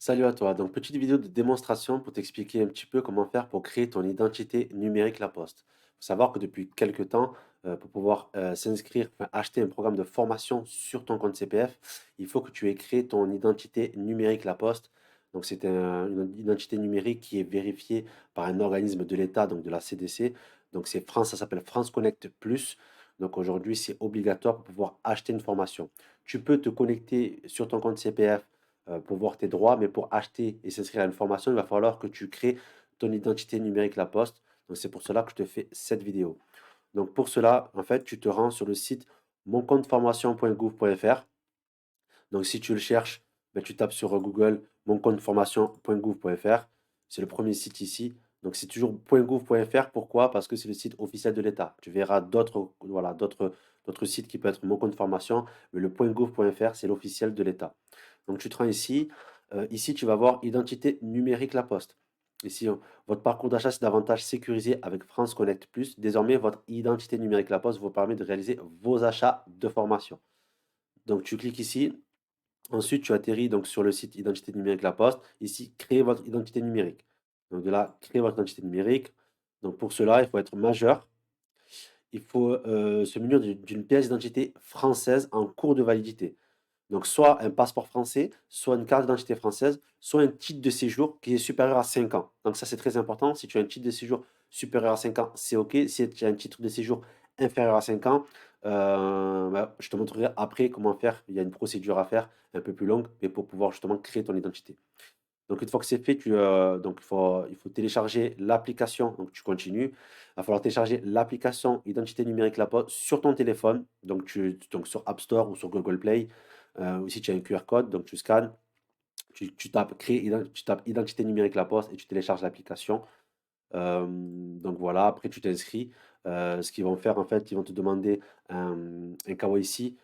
Salut à toi. Donc, petite vidéo de démonstration pour t'expliquer un petit peu comment faire pour créer ton identité numérique La Poste. Il faut savoir que depuis quelques temps, pour pouvoir s'inscrire, enfin, acheter un programme de formation sur ton compte CPF, il faut que tu aies créé ton identité numérique La Poste. Donc, c'est une identité numérique qui est vérifiée par un organisme de l'État, donc de la CDC. Donc, c'est France, ça s'appelle France Connect Plus. Donc, aujourd'hui, c'est obligatoire pour pouvoir acheter une formation. Tu peux te connecter sur ton compte CPF pour voir tes droits, mais pour acheter et s'inscrire à une formation, il va falloir que tu crées ton identité numérique La Poste. Donc c'est pour cela que je te fais cette vidéo. Donc pour cela, en fait, tu te rends sur le site moncompteformation.gouv.fr. Donc si tu le cherches, ben, tu tapes sur Google moncompteformation.gouv.fr. C'est le premier site ici. Donc c'est toujours .gouv.fr. Pourquoi? Parce que c'est le site officiel de l'État. Tu verras d'autres voilà, d'autres sites qui peuvent être mon compte formation, mais le .gouv.fr, c'est l'officiel de l'État. Donc tu te rends ici. Ici, tu vas voir identité numérique La Poste. Ici, votre parcours d'achat, c'est davantage sécurisé avec France Connect Plus. Désormais, votre identité numérique La Poste vous permet de réaliser vos achats de formation. Donc tu cliques ici. Ensuite, tu atterris donc sur le site Identité numérique La Poste. Ici, créer votre identité numérique. Donc de là, créer votre identité numérique. Donc pour cela, il faut être majeur. Il faut se munir d'une pièce d'identité française en cours de validité. Donc soit un passeport français, soit une carte d'identité française, soit un titre de séjour qui est supérieur à 5 ans. Donc ça, c'est très important. Si tu as un titre de séjour supérieur à 5 ans, c'est OK. Si tu as un titre de séjour inférieur à 5 ans, bah, je te montrerai après comment faire. Il y a une procédure à faire un peu plus longue, mais pour pouvoir justement créer ton identité. Donc une fois que c'est fait, donc il faut télécharger l'application. Donc tu continues. Il va falloir télécharger l'application Identité numérique La Poste sur ton téléphone. Donc sur App Store ou sur Google Play. Ou si tu as un QR code, donc tu scannes, tu tapes tu tapes Identité numérique La Poste et tu télécharges l'application. Donc voilà, après tu t'inscris. Ce qu'ils vont faire en fait, ils vont te demander un KYC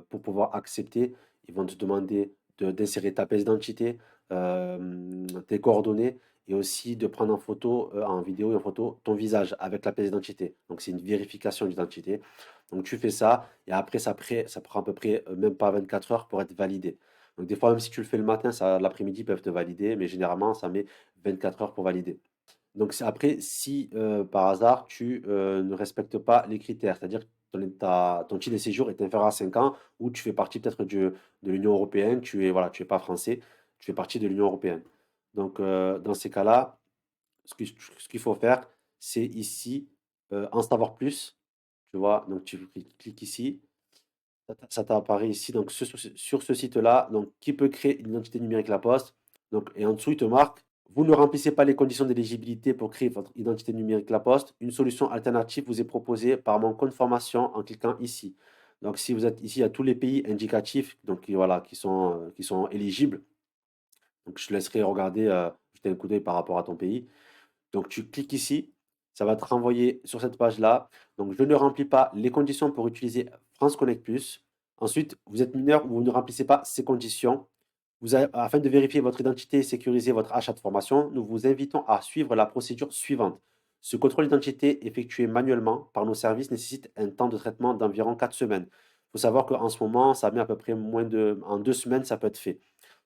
pour pouvoir accepter. Ils vont te demander d'insérer ta pièce d'identité, tes coordonnées et aussi de prendre en photo, en vidéo et en photo ton visage avec la pièce d'identité. Donc c'est une vérification d'identité. Donc tu fais ça et après ça prend à peu près même pas 24 heures pour être validé. Donc des fois même si tu le fais le matin, l'après-midi ils peuvent te valider, mais généralement ça met 24 heures pour valider. Donc c'est après, si par hasard tu ne respectes pas les critères, c'est-à-dire que ton titre de séjour est inférieur à 5 ans ou tu fais partie peut-être de l'Union européenne, voilà, tu es pas français, tu fais partie de l'Union européenne. Donc dans ces cas-là, ce qu'il faut faire, c'est ici en savoir plus, tu vois, donc tu cliques ici, ça t'apparaît ici, donc sur ce site-là, donc qui peut créer une identité numérique La Poste. Donc, et en dessous, il te marque, vous ne remplissez pas les conditions d'éligibilité pour créer votre identité numérique La Poste. Une solution alternative vous est proposée par mon compte formation en cliquant ici. Donc, si vous êtes ici, il y a tous les pays indicatifs donc, voilà, qui sont éligibles. Donc, je te laisserai regarder, jeter un coup d'œil par rapport à ton pays. Donc, tu cliques ici, ça va te renvoyer sur cette page-là. Donc, je ne remplis pas les conditions pour utiliser France Connect Plus. Ensuite, vous êtes mineur ou vous ne remplissez pas ces conditions. Afin de vérifier votre identité et sécuriser votre achat de formation, nous vous invitons à suivre la procédure suivante. Ce contrôle d'identité effectué manuellement par nos services nécessite un temps de traitement d'environ 4 semaines. Il faut savoir qu'en ce moment, ça met à peu près en 2 semaines, ça peut être fait.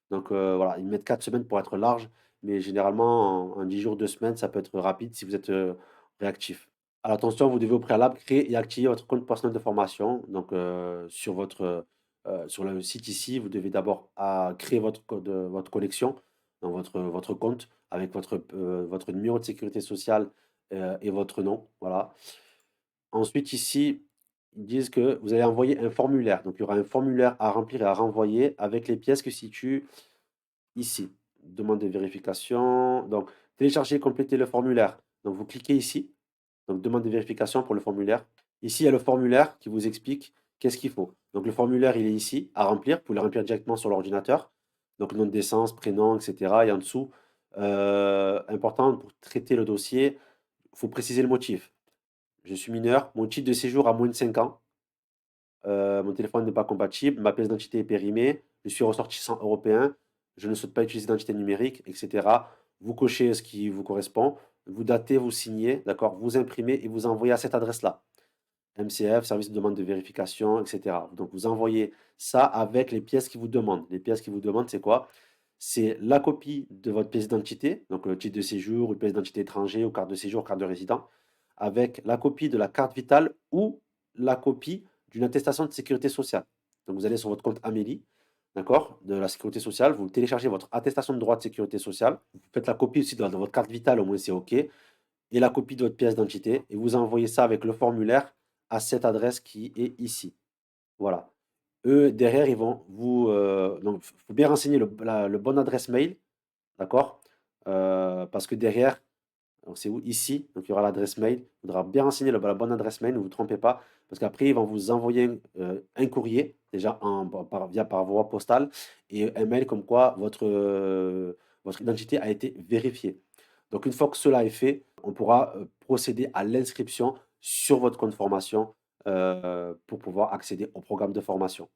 Donc voilà, ils mettent 4 semaines pour être large, mais généralement, en 10 jours, 2 semaines, ça peut être rapide si vous êtes réactif. Alors attention, vous devez au préalable créer et activer votre compte personnel de formation. Donc sur le site ici, vous devez d'abord créer votre connexion, dans votre compte, avec votre numéro de sécurité sociale et votre nom. Voilà. Ensuite, ici, ils disent que vous allez envoyer un formulaire. Donc il y aura un formulaire à remplir et à renvoyer avec les pièces que situe ici, demande de vérification. Donc, télécharger et compléter le formulaire. Donc, vous cliquez ici. Donc, demande de vérification pour le formulaire. Ici, il y a le formulaire qui vous explique qu'est-ce qu'il faut. Donc, le formulaire, il est ici à remplir. Vous pouvez le remplir directement sur l'ordinateur. Donc, nom de naissance, prénom, etc. Et en dessous, important pour traiter le dossier, il faut préciser le motif. Je suis mineur, mon titre de séjour a moins de 5 ans. Mon téléphone n'est pas compatible, ma pièce d'identité est périmée, je suis ressortissant européen, je ne souhaite pas utiliser d'identité numérique, etc. Vous cochez ce qui vous correspond, vous datez, vous signez, d'accord, vous imprimez et vous envoyez à cette adresse-là. MCF, service de demande de vérification, etc. Donc vous envoyez ça avec les pièces qui vous demandent. Les pièces qui vous demandent, c'est quoi? c'est la copie de votre pièce d'identité, donc le titre de séjour, une pièce d'identité étranger, ou carte de séjour, carte de résident, avec la copie de la carte vitale ou la copie d'une attestation de sécurité sociale. Donc vous allez sur votre compte Amélie, d'accord, de la sécurité sociale, vous téléchargez votre attestation de droit de sécurité sociale, vous faites la copie aussi de votre carte vitale, au moins c'est OK, et la copie de votre pièce d'identité, et vous envoyez ça avec le formulaire à cette adresse qui est ici. Voilà. Eux, derrière, ils vont vous. Donc, il faut bien renseigner le bon adresse mail, d'accord? Parce que derrière, donc c'est où? Ici, donc il y aura l'adresse mail. Il faudra bien renseigner la bonne adresse mail, ne vous trompez pas, parce qu'après, ils vont vous envoyer un courrier, déjà par voie postale, et un mail comme quoi votre identité a été vérifiée. Donc, une fois que cela est fait, on pourra procéder à l'inscription sur votre compte formation pour pouvoir accéder au programme de formation.